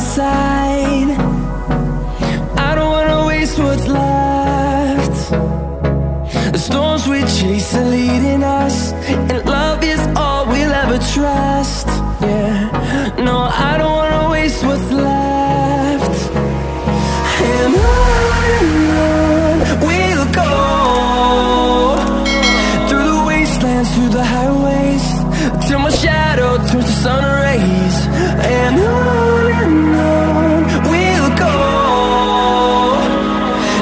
side. I don't wanna waste what's left. The storms we chase are leading us, and love is all we'll ever trust. Yeah, no, I don't wanna waste what's left. And on we'll go, through the wastelands, through the highways, till my shadow turns to sun rays. And on we'll go,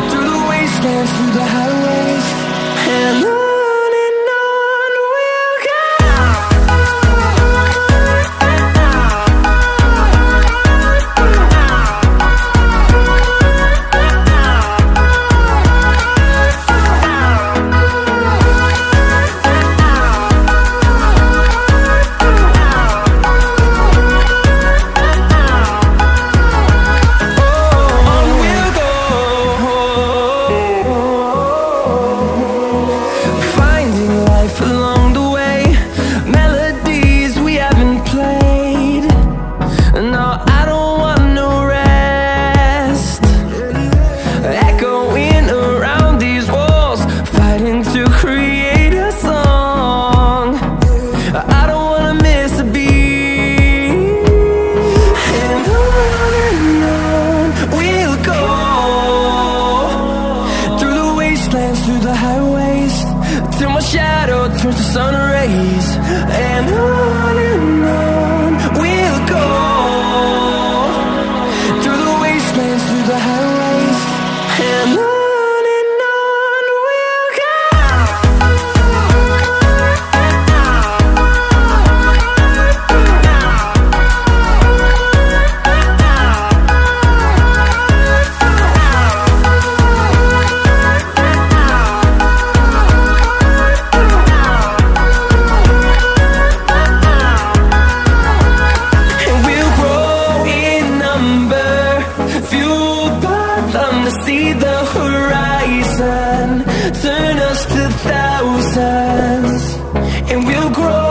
through the wastelands, through the highways, and on we'll go. Along the way, melodies we haven't played. No, I don't want no rest. Echoing around these walls, fighting to create a song. I don't wanna miss a beat. And on we'll go, through the wastelands, through the highways, till my shadow turns to sun rays. And on we'll go, through the wastelands, through the highways, and on we'll go. See the horizon, turn us to thousands, and we'll grow